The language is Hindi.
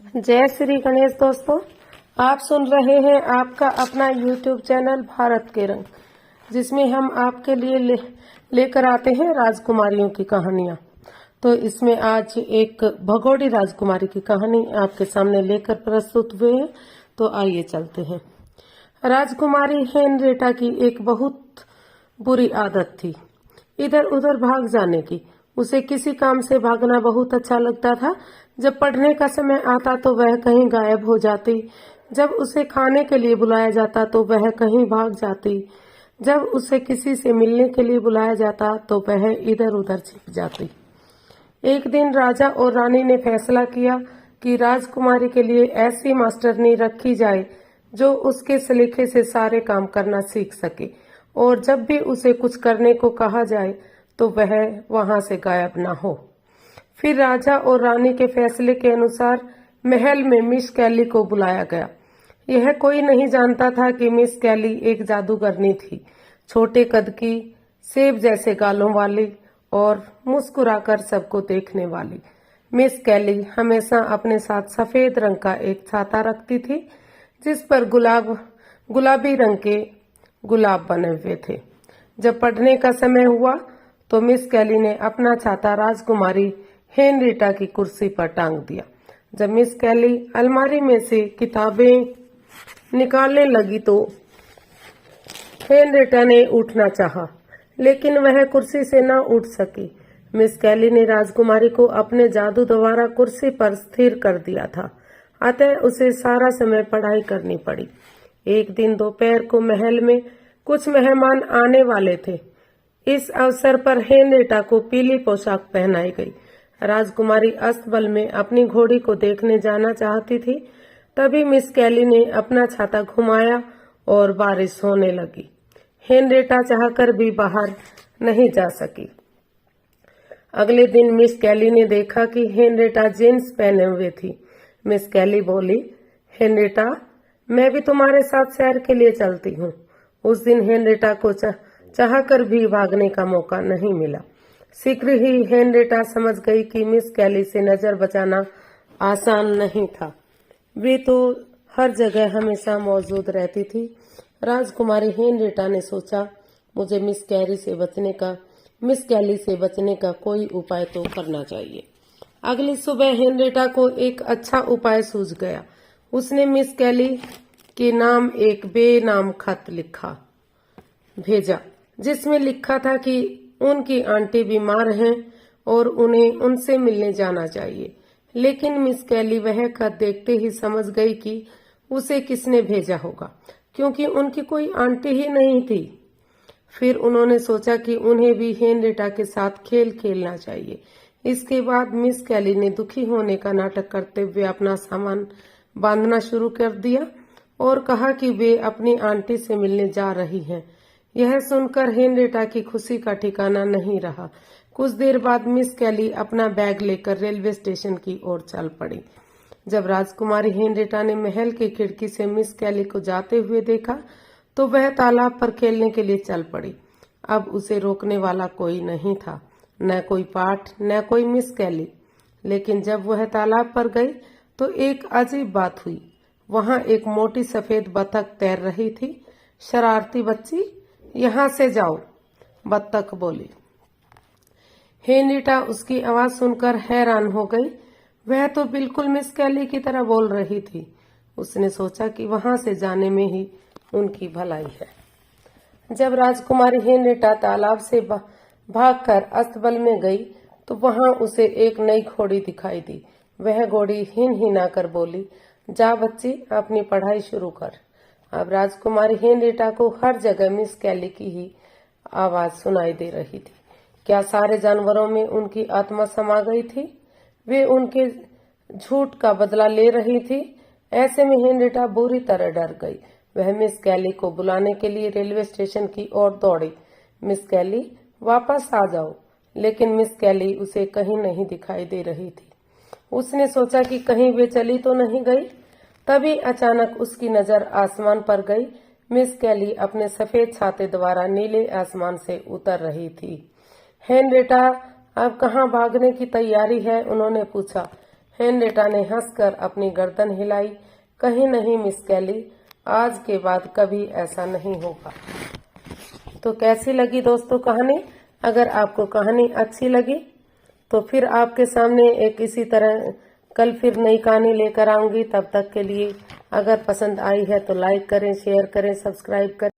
जय श्री गणेश दोस्तों, आप सुन रहे हैं आपका अपना YouTube चैनल भारत के रंग, जिसमें हम आपके लिए लेकर आते हैं राजकुमारियों की कहानियां। तो इसमें आज एक भगोड़ी राजकुमारी की कहानी आपके सामने लेकर प्रस्तुत हुए हैं। तो आइए चलते हैं। राजकुमारी हेनरिटा की एक बहुत बुरी आदत थी, इधर उधर भाग जाने की। उसे किसी काम से भागना बहुत अच्छा लगता था। जब पढ़ने का समय आता तो वह कहीं गायब हो जाती। जब उसे खाने के लिए बुलाया जाता तो वह कहीं भाग जाती। जब उसे किसी से मिलने के लिए बुलाया जाता तो वह इधर उधर छिप जाती। एक दिन राजा और रानी ने फैसला किया कि राजकुमारी के लिए ऐसी मास्टरनी रखी जाए जो उसके सलीके से सारे काम करना सीख सके, और जब भी उसे कुछ करने को कहा जाए तो वह वहां से गायब न हो। फिर राजा और रानी के फैसले के अनुसार महल में मिस कैली को बुलाया गया। यह कोई नहीं जानता था कि मिस कैली एक जादूगरनी थी, छोटे कद की, सेब जैसे गालों वाली और मुस्कुराकर सबको देखने वाली। मिस कैली हमेशा अपने साथ सफेद रंग का एक छाता रखती थी, जिस पर गुलाबी रंग के गुलाब बने हुए थे। जब पढ़ने का समय हुआ तो मिस कैली ने अपना छाता राजकुमारी हेनरिटा की कुर्सी पर टांग दिया। जब मिस कैली अलमारी में से किताबें निकालने लगी तो हेनरिटा ने उठना चाहा, लेकिन वह कुर्सी से न उठ सकी। मिस कैली ने राजकुमारी को अपने जादू द्वारा कुर्सी पर स्थिर कर दिया था, अतः उसे सारा समय पढ़ाई करनी पड़ी। एक दिन दोपहर को महल में कुछ मेहमान आने वाले थे। इस अवसर पर हेनरिटा को पीली पोशाक पहनाई गई। राजकुमारी अस्तबल में अपनी घोड़ी को देखने जाना चाहती थी। तभी मिस कैली ने अपना छाता घुमाया और बारिश होने लगी। हेनरिटा चाहकर भी बाहर नहीं जा सकी। अगले दिन मिस कैली ने देखा कि हेनरिटा जींस पहने हुए थी। मिस कैली बोली, हेनरिटा, मैं भी तुम्हारे साथ सैर के लिए चलती हूँ। उस दिन हेनरिटा को चाहकर भी भागने का मौका नहीं मिला। शीघ्र ही हेनरिटा समझ गई कि मिस कैली से नजर बचाना आसान नहीं था। वे तो हर जगह हमेशा मौजूद रहती थी। राजकुमारी हेनरिटा ने सोचा, मुझे मिस कैली से बचने का कोई उपाय तो करना चाहिए। अगली सुबह हेनरिटा को एक अच्छा उपाय सूझ गया। उसने मिस कैली के नाम एक बेनाम खत भेजा, जिसमें लिखा था कि उनकी आंटी बीमार हैं और उन्हें उनसे मिलने जाना चाहिए। लेकिन मिस कैली वह खत देखते ही समझ गई कि उसे किसने भेजा होगा, क्योंकि उनकी कोई आंटी ही नहीं थी। फिर उन्होंने सोचा कि उन्हें भी हेनरिटा के साथ खेल खेलना चाहिए। इसके बाद मिस कैली ने दुखी होने का नाटक करते हुए अपना सामान बांधना शुरू कर दिया और कहा कि वे अपनी आंटी से मिलने जा रही हैं। यह सुनकर हेनरिटा की खुशी का ठिकाना नहीं रहा। कुछ देर बाद मिस कैली अपना बैग लेकर रेलवे स्टेशन की ओर चल पड़ी। जब राजकुमारी हेनरिटा ने महल की खिड़की से मिस कैली को जाते हुए देखा तो वह तालाब पर खेलने के लिए चल पड़ी। अब उसे रोकने वाला कोई नहीं था, न कोई पाठ, न कोई मिस कैली। लेकिन जब वह तालाब पर गई तो एक अजीब बात हुई। वहां एक मोटी सफेद बतख तैर रही थी। शरारती बच्ची, यहाँ से जाओ, बत्तख बोली। हेनरिटा उसकी आवाज सुनकर हैरान हो गई। वह तो बिल्कुल मिस कैली की तरह बोल रही थी। उसने सोचा कि वहां से जाने में ही उनकी भलाई है। जब राजकुमारी हेनरिटा तालाब से भागकर अस्तबल में गई तो वहां उसे एक नई घोड़ी दिखाई दी। वह घोड़ी हिनहिनाकर बोली, जा बच्ची, अपनी पढ़ाई शुरू कर। अब राजकुमारी हेनरिटा को हर जगह मिस कैली की ही आवाज सुनाई दे रही थी। क्या सारे जानवरों में उनकी आत्मा समा गई थी? वे उनके झूठ का बदला ले रही थी। ऐसे में हेनरिटा बुरी तरह डर गई। वह मिस कैली को बुलाने के लिए रेलवे स्टेशन की ओर दौड़ी। मिस कैली, वापस आ जाओ। लेकिन मिस कैली उसे कहीं नहीं दिखाई दे रही थी। उसने सोचा कि कहीं वे चली तो नहीं गई। तभी अचानक उसकी नजर आसमान पर गई। मिस कैली अपने सफेद छाते द्वारा नीले आसमान से उतर रही थी। हेनरिटा, अब कहाँ भागने की तैयारी है? उन्होंने पूछा। हेनरिटा ने हंसकर अपनी गर्दन हिलाई। कहीं नहीं मिस कैली, आज के बाद कभी ऐसा नहीं होगा। तो कैसी लगी दोस्तों कहानी? अगर आपको कहानी अच्छी लगी तो फिर आपके सामने एक इसी तरह कल फिर नई कहानी लेकर आऊंगी। तब तक के लिए अगर पसंद आई है तो लाइक करें, शेयर करें, सब्सक्राइब करें।